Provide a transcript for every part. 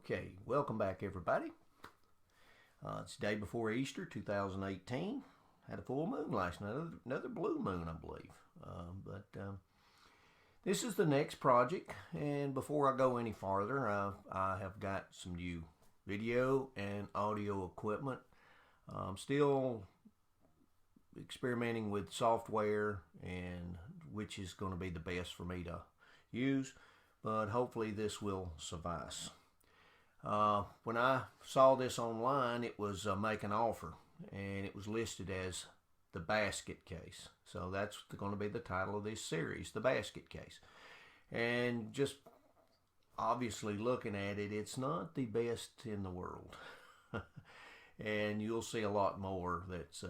Okay, welcome back everybody. It's the day before Easter 2018. Had a full moon last night, another blue moon I believe. This is the next project, and before I go any farther, I have got some new video and audio equipment. I'm still experimenting with software and which is going to be the best for me to use, but hopefully this will suffice. When I saw this online, it was make an offer, and it was listed as the Basketcase. So that's going to be the title of this series, the Basketcase. And just obviously looking at it, it's not the best in the world. And you'll see a lot more that's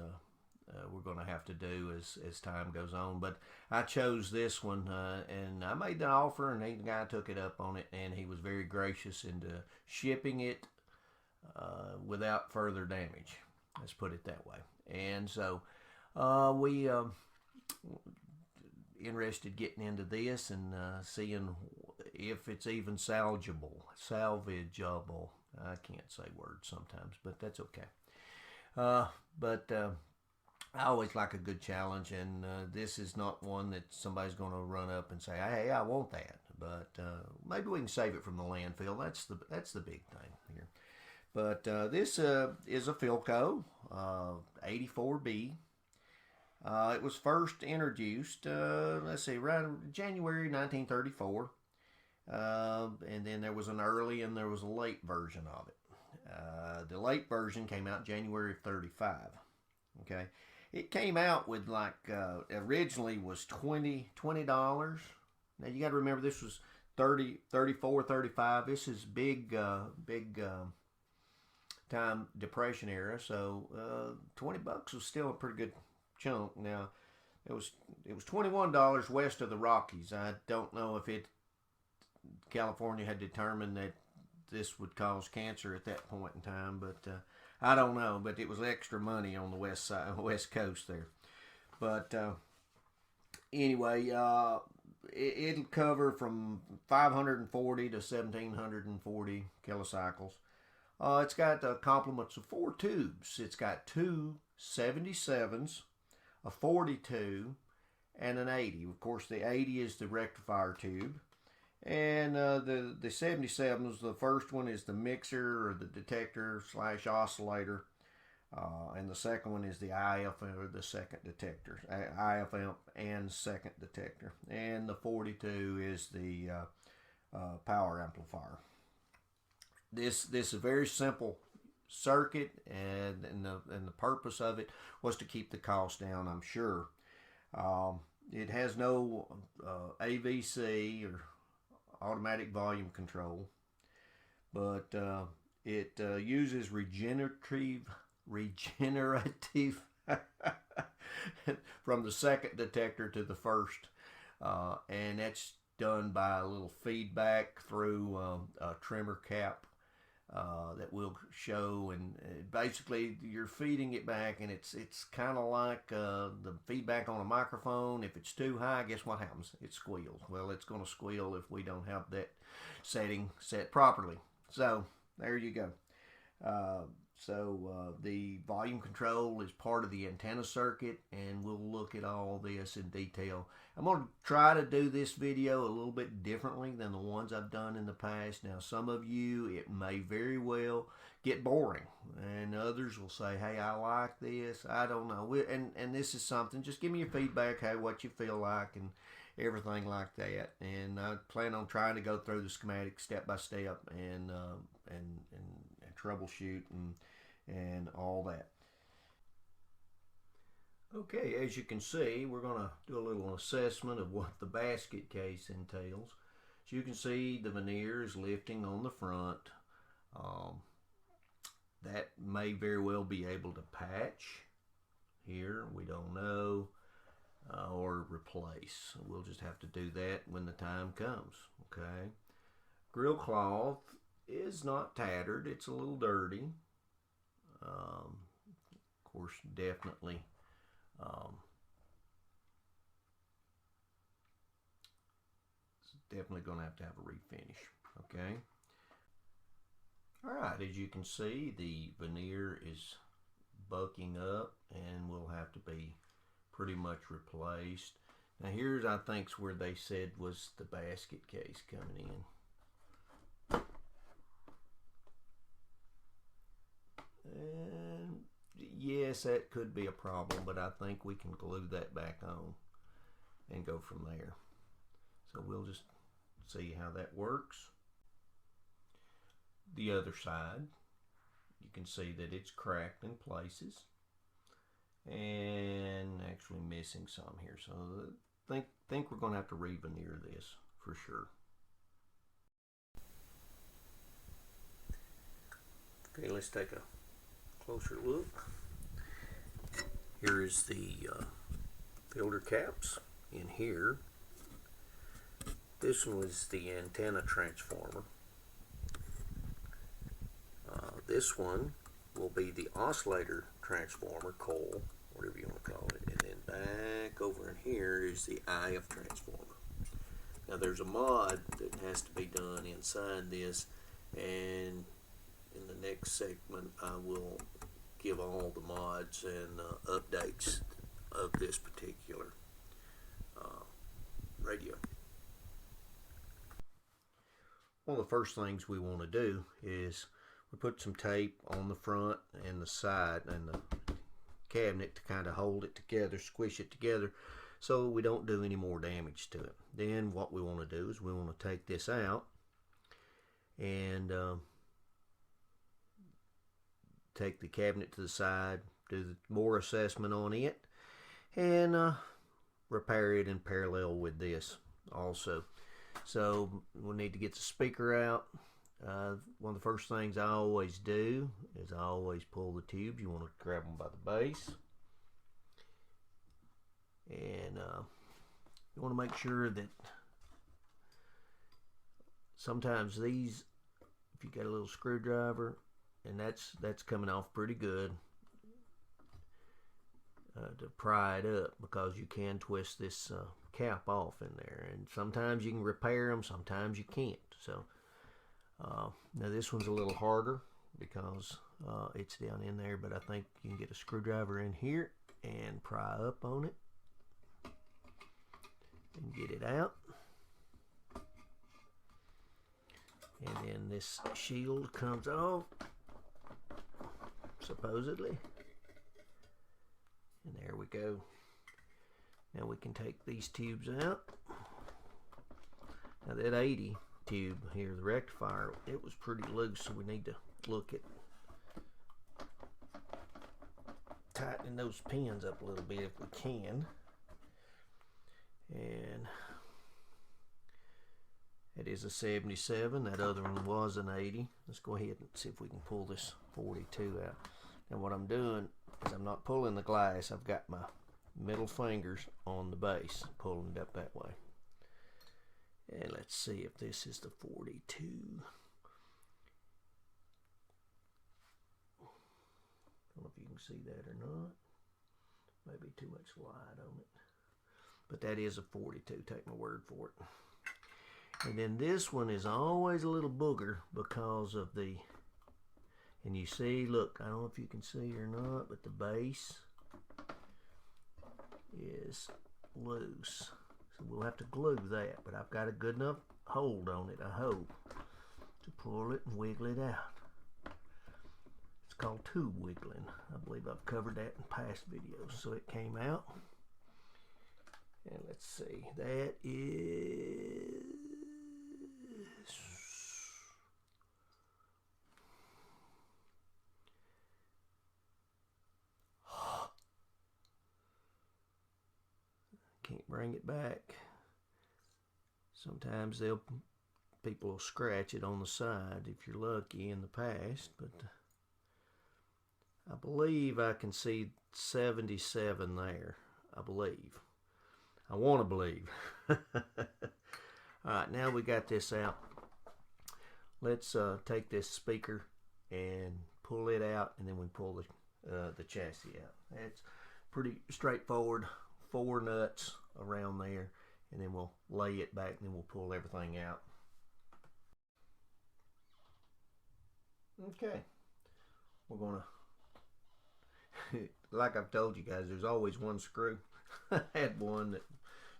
we're going to have to do as time goes on. But I chose this one, and I made the offer, and the guy took it up on it, and he was very gracious into shipping it without further damage. Let's put it that way. And so we interested getting into this and seeing if it's even salvageable. I can't say words sometimes, but that's okay. I always like a good challenge, and this is not one that somebody's going to run up and say, "Hey, I want that." But maybe we can save it from the landfill. That's the big thing here. But this is a Philco 84B. It was first introduced, around January 1934, and then there was an early and there was a late version of it. The late version came out January 35. Okay. It came out with originally was $20. Now you got to remember this was 34, 35. This is big time Depression era. So $20 was still a pretty good chunk. Now it was $21 west of the Rockies. I don't know if California had determined that this would cause cancer at that point in time, but I don't know, but it was extra money on the west coast there. But anyway, it'll cover from 540 to 1740 kilocycles. It's got complements of 4 tubes. It's got 2 77s, a 42, and an 80. Of course, the 80 is the rectifier tube. And the 77s, the first one is the mixer or the detector / oscillator, and the second one is the IF or the second detector, IFM and second detector, and the 42 is the power amplifier. This is a very simple circuit, and the purpose of it was to keep the cost down, I'm sure. It has no AVC or automatic volume control, but it uses regenerative from the second detector to the first, and that's done by a little feedback through a trimmer cap that will show, and basically you're feeding it back, and it's kind of like the feedback on a microphone. If it's too high, guess what happens? It squeals. Well, it's going to squeal if we don't have that setting set properly. So there you go. The volume control is part of the antenna circuit, and we'll look at all this in detail. I'm going to try to do this video a little bit differently than the ones I've done in the past. Now, some of you, it may very well get boring, and others will say, "Hey, I like this." I don't know. And this is something, just give me your feedback, hey, what you feel like, and everything like that. And I plan on trying to go through the schematic step by step and troubleshoot and all that. Okay, as you can see, we're going to do a little assessment of what the basket case entails. As you can see, the veneer is lifting on the front. That may very well be able to patch here, we don't know, or replace. We'll just have to do that when the time comes. Okay, grill cloth is not tattered, it's a little dirty. Of course, definitely it's definitely going to have a refinish. Okay, Alright, as you can see, the veneer is bucking up and will have to be pretty much replaced. Now here's, I think, where they said was the basket case coming in. And yes, that could be a problem, but I think we can glue that back on and go from there. So we'll just see how that works. The other side, you can see that it's cracked in places and actually missing some here. So I think we're going to have to re-veneer this for sure. Okay, let's take a closer look. Here is the filter caps in here. This one was the antenna transformer. This one will be the oscillator transformer, coil, whatever you want to call it. And then back over in here is the IF transformer. Now there's a mod that has to be done inside this, and in the next segment I will give all the mods and updates of this particular radio. One of the first things we want to do is we put some tape on the front and the side and the cabinet to kind of hold it together, squish it together, so we don't do any more damage to it. Then what we want to do is we want to take this out and take the cabinet to the side, do more assessment on it, and repair it in parallel with this also. So we'll need to get the speaker out. One of the first things I always do is I always pull the tubes. You want to grab them by the base, and you want to make sure that sometimes these, if you got a little screwdriver, and that's coming off pretty good, to pry it up, because you can twist this cap off in there, and sometimes you can repair them, sometimes you can't. So now this one's a little harder because it's down in there, but I think you can get a screwdriver in here and pry up on it and get it out. And then this shield comes off, supposedly. And there we go. Now we can take these tubes out. Now that 80 tube here, the rectifier, it was pretty loose, so we need to look at tightening those pins up a little bit if we can. And it is a 77. That other one was an 80. Let's go ahead and see if we can pull this 42 out. Now what I'm doing is I'm not pulling the glass. I've got my middle fingers on the base, pulling it up that way. And let's see if this is the 42. I don't know if you can see that or not. Maybe too much light on it. But that is a 42, take my word for it. And then this one is always a little booger because of the, and you see, look, I don't know if you can see or not, but the base is loose. So we'll have to glue that, but I've got a good enough hold on it, I hope, to pull it and wiggle it out. It's called tube wiggling. I believe I've covered that in past videos. So it came out. And let's see, that is, can't bring it back. Sometimes people will scratch it on the side if you're lucky in the past, but I believe I can see 77 there. I believe. I want to believe. Alright, now we got this out. Let's take this speaker and pull it out, and then we pull the chassis out. It's pretty straightforward. 4 nuts around there, and then we'll lay it back, and then we'll pull everything out. Okay, we're gonna, like I've told you guys, there's always one screw. I had one that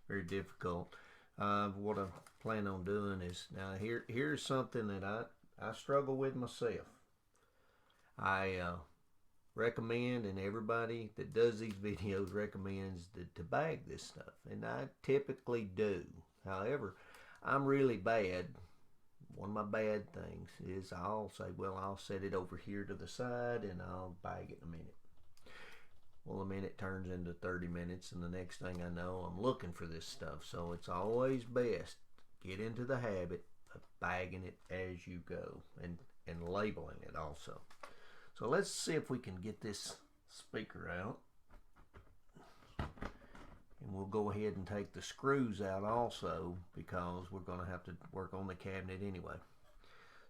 very difficult. What I plan on doing is, now here's something that I struggle with myself. I recommend, and everybody that does these videos recommends to bag this stuff, and I typically do. However, I'm really bad. One of my bad things is I'll say, well, I'll set it over here to the side and I'll bag it in a minute. Well, a minute turns into 30 minutes, and the next thing I know, I'm looking for this stuff. So it's always best get into the habit of bagging it as you go, and labeling it also. So let's see if we can get this speaker out. And we'll go ahead and take the screws out also, because we're going to have to work on the cabinet anyway.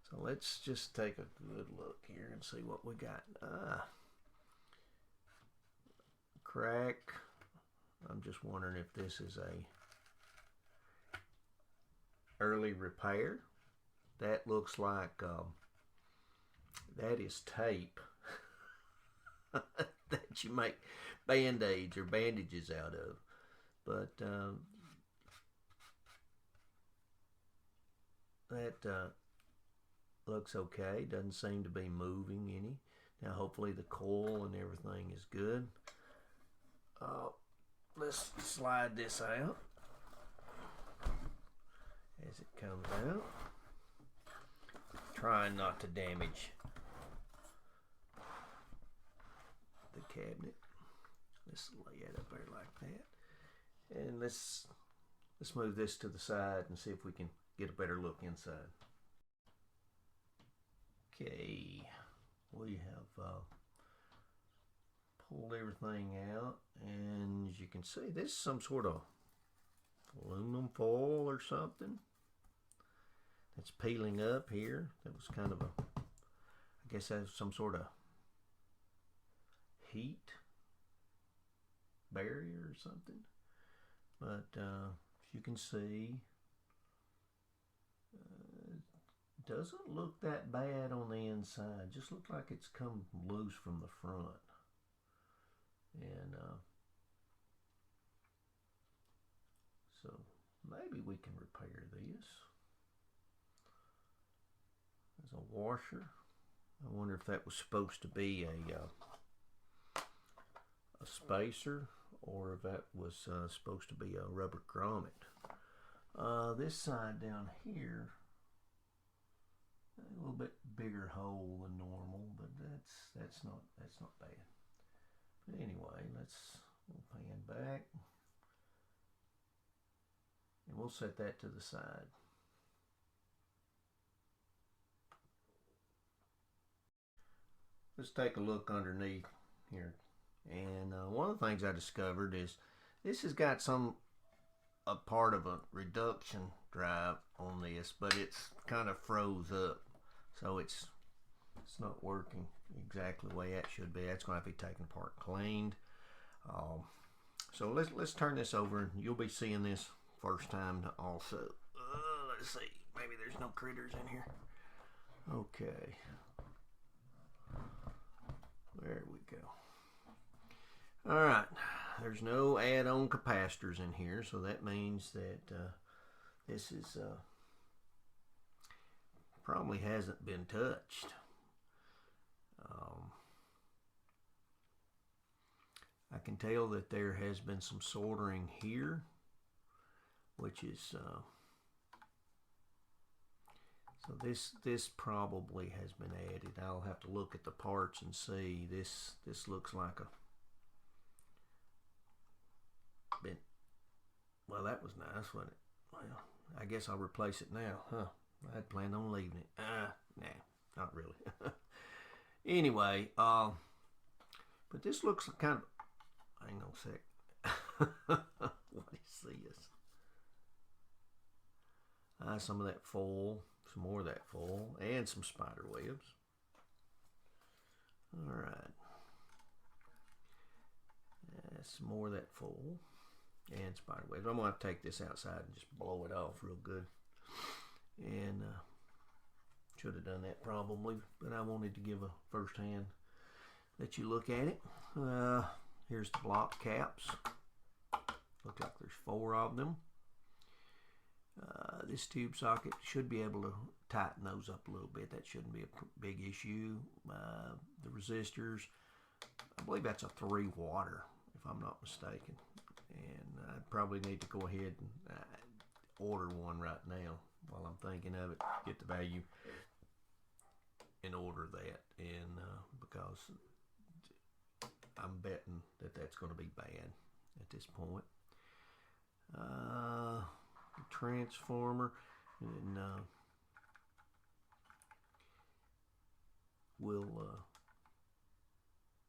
So let's just take a good look here and see what we got. Crack. I'm just wondering if this is a early repair. That looks like that is tape that you make band-aids or bandages out of. But that looks okay. Doesn't seem to be moving any. Now hopefully the coil and everything is good. Let's slide this out as it comes out. Trying not to damage the cabinet. Let's lay it up there like that. And let's move this to the side and see if we can get a better look inside. Okay, we have pulled everything out, and as you can see, this is some sort of aluminum foil or something that's peeling up here. That was kind of a, I guess that's some sort of heat barrier or something. But as you can see, it doesn't look that bad on the inside. Just looks like it's come loose from the front. And so maybe we can repair this. There's a washer. I wonder if that was supposed to be a spacer, or if that was supposed to be a rubber grommet. This side down here, a little bit bigger hole than normal, but that's not bad. But anyway, we'll pan back, and we'll set that to the side. Let's take a look underneath here. And one of the things I discovered is this has got a part of a reduction drive on this, but it's kind of froze up, so it's not working exactly the way that should be. That's going to have to be taken apart, cleaned. So let's turn this over, and you'll be seeing this first time also. Let's see, maybe there's no critters in here. Okay, there we go. All right, there's no add-on capacitors in here, so that means that this is probably hasn't been touched. I can tell that there has been some soldering here, which is so this probably has been added. I'll have to look at the parts and see. This looks like a been, well, that was nice, wasn't it? Well, I guess I'll replace it now, huh? I had planned on leaving it. Nah, not really. Anyway, but this looks kind of, hang on a sec. What is this? Some of that foil, some more of that foil, and some spider webs. All right. Some more of that foil and spider webs. I'm going to have to take this outside and just blow it off real good. And Should have done that probably, but I wanted to give a first hand, let you look at it. Here's the block caps. Looks like there's 4 of them. This tube socket should be able to tighten those up a little bit. That shouldn't be a big issue. The resistors, I believe that's a 3 water, if I'm not mistaken. And I probably need to go ahead and order one right now while I'm thinking of it. Get the value and order that. And because I'm betting that that's going to be bad at this point. The transformer, and we'll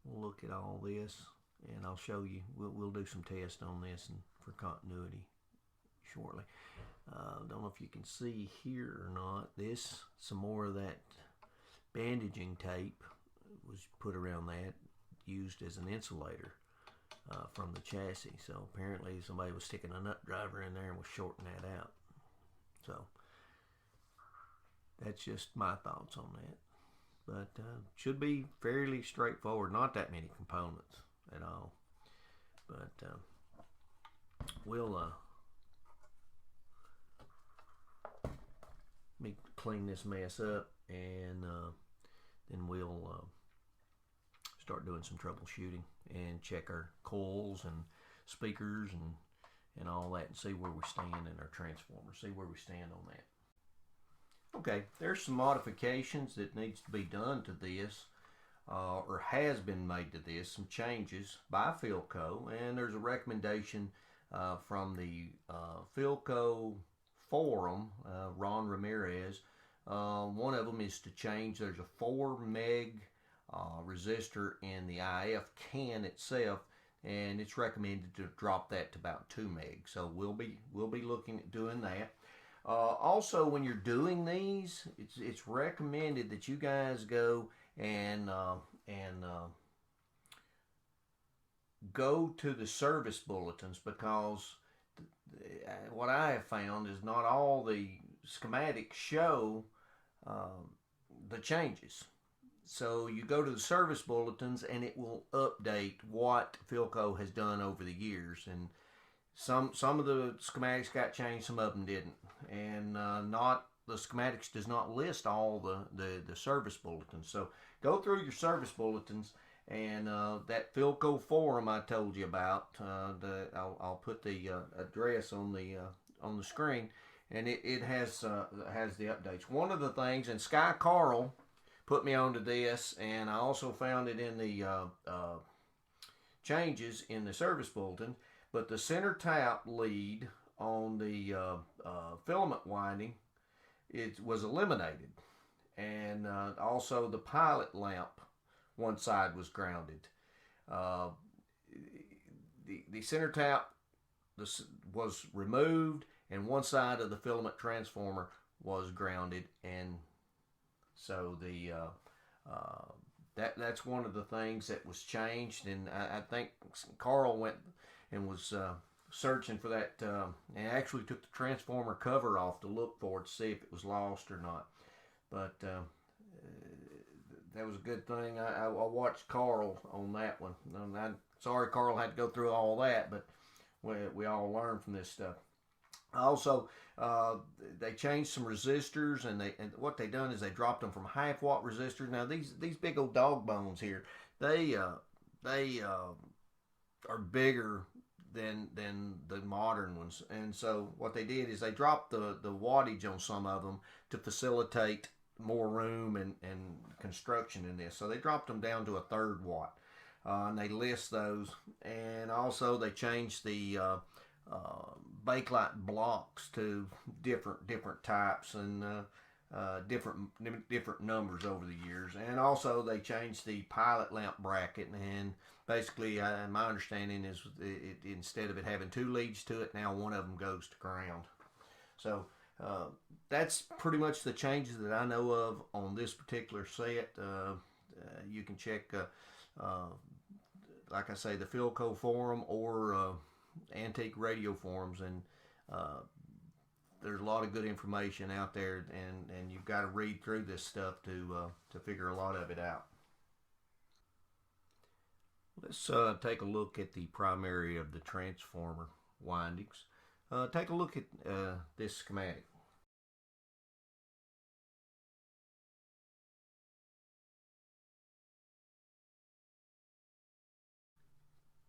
look at all this, and I'll show you. We'll do some tests on this and for continuity shortly. Don't know if you can see here or not. Some more of that bandaging tape was put around that, used as an insulator from the chassis. So apparently somebody was sticking a nut driver in there and was shorting that out. So that's just my thoughts on that. But should be fairly straightforward. Not that many components at all. But we'll let me clean this mess up, and then we'll start doing some troubleshooting and check our coils and speakers and all that, and see where we stand in our transformer, see where we stand on that. Okay, there's some modifications that needs to be done to this, or has been made to this, some changes by Philco, and there's a recommendation from the Philco forum, Ron Ramirez. One of them is to change, there's a 4 meg resistor in the IF can itself, and it's recommended to drop that to about 2 meg. So we'll be looking at doing that. Also, when you're doing these, it's recommended that you guys go and go to the service bulletins, because what I have found is not all the schematics show the changes. So you go to the service bulletins and it will update what Philco has done over the years. And some of the schematics got changed, some of them didn't. And the schematics does not list all the service bulletins. So go through your service bulletins, and that Philco forum I told you about, I'll put the address on the screen, and it has the updates. One of the things, and Sky Carl put me onto this, and I also found it in the changes in the service bulletin, but the center tap lead on the filament winding, it was eliminated, and also the pilot lamp, one side was grounded. The center tap was removed, and one side of the filament transformer was grounded, and so that's one of the things that was changed. And I think Carl went and was searching for that, and actually took the transformer cover off to look for it to see if it was lost or not. But that was a good thing. I watched Carl on that one. I'm sorry Carl had to go through all that, but we all learn from this stuff. Also, they changed some resistors, and what they done is they dropped them from 1/2 watt resistors. Now these big old dog bones here, they are bigger than the modern ones, and so what they did is they dropped the wattage on some of them to facilitate more room and construction in this. So they dropped them down to 1/3 watt, and they list those. And also they changed the bakelite blocks to different types and different numbers over the years. And also they changed the pilot lamp bracket, and basically my understanding is instead of it having 2 leads to it, now one of them goes to ground. So that's pretty much the changes that I know of on this particular set. You can check, like I say, the Philco forum or Antique Radio forums, and there's a lot of good information out there, and you've got to read through this stuff to figure a lot of it out. Let's take a look at the primary of the transformer windings. Take a look at this schematic.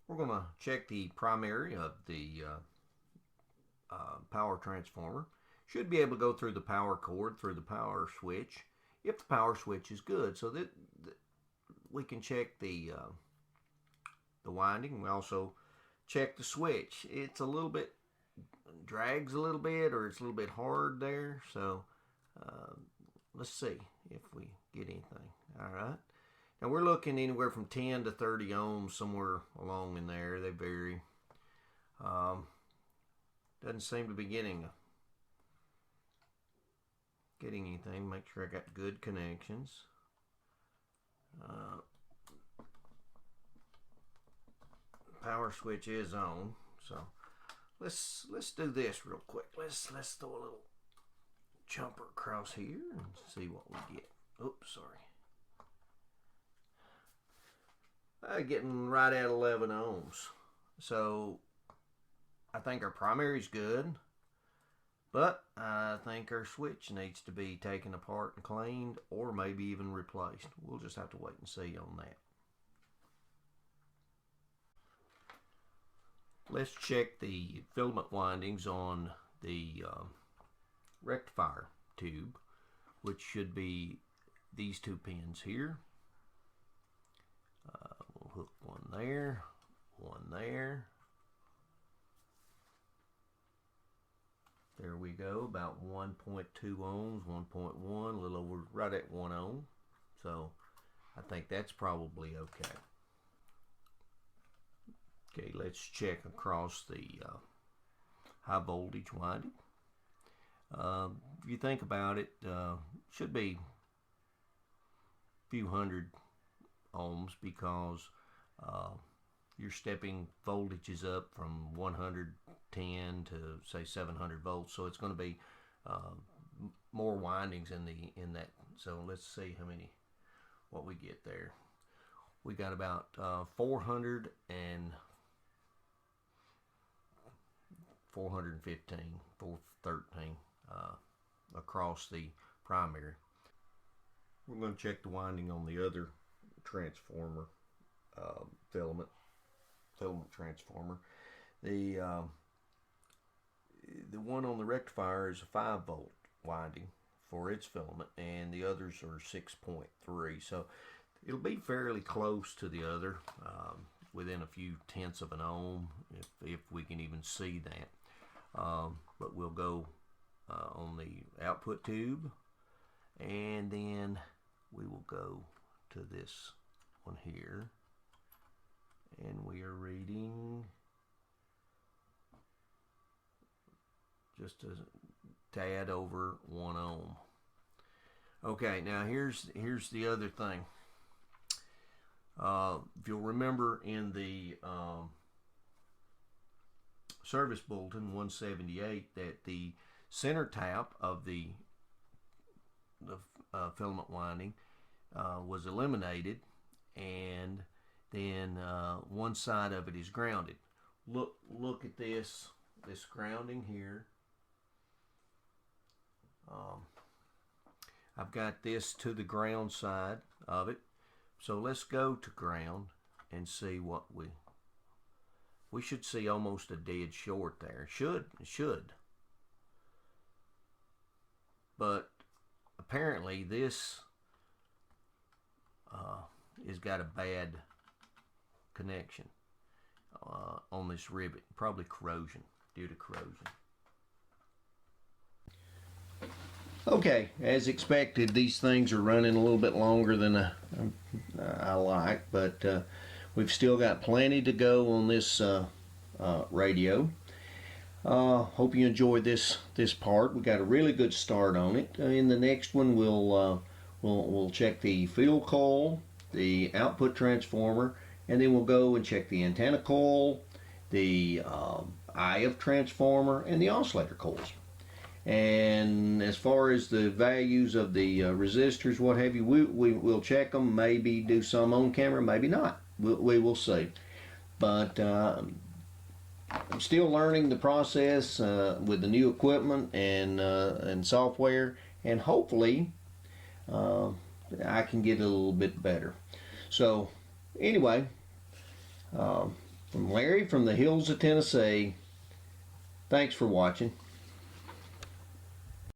We're going to check the primary of the power transformer. Should be able to go through the power cord, through the power switch, if the power switch is good. So that we can check the winding. We also check the switch. It's a little bit, drags a little bit, or it's a little bit hard there. So let's see if we get anything. All right. Now we're looking anywhere from 10 to 30 ohms, somewhere along in there. They vary. Doesn't seem to be getting anything. Make sure I got good connections. Power switch is on, so let's do this real quick. Let's throw a little jumper across here and see what we get. Oops, sorry. Getting right at 11 ohms. So I think our primary is good, but I think our switch needs to be taken apart and cleaned, or maybe even replaced. We'll just have to wait and see on that. Let's check the filament windings on the rectifier tube, which should be these two pins here. We'll hook one there, one there. There we go, about 1.2 ohms, 1.1, a little over, right at 1 ohm. So I think that's probably okay. Okay, let's check across the high voltage winding. If you think about it, should be a few hundred ohms, because you're stepping voltages up from 110 to say 700 volts, so it's going to be more windings in that. So let's see what we get there. We got about 415 413 across the primary. We're going to check the winding on the other transformer, filament transformer. The one on the rectifier is a 5 volt winding for its filament, and the others are 6.3. So it'll be fairly close to the other, within a few tenths of an ohm, if we can even see that. But we'll go on the output tube, and then we will go to this one here, and we are reading just a tad over 1 ohm. Okay, now here's the other thing. If you'll remember in the service bulletin 178 that the center tap of the filament winding was eliminated, and then one side of it is grounded. Look at this grounding here. I've got this to the ground side of it. So let's go to ground and see what we should see. Almost a dead short there. Should. But apparently this has got a bad connection on this rivet. Probably corrosion, due to corrosion. Okay, as expected, these things are running a little bit longer than I like, but we've still got plenty to go on this radio. Hope you enjoyed this part. We got a really good start on it. In the next one, we'll check the field coil, the output transformer, and then we'll go and check the antenna coil, the IF transformer, and the oscillator coils. And as far as the values of the resistors, what have you, we'll check them, maybe do some on camera, maybe not. We will see. But I'm still learning the process with the new equipment and software, and hopefully I can get a little bit better. So anyway, from Larry from the hills of Tennessee, thanks for watching.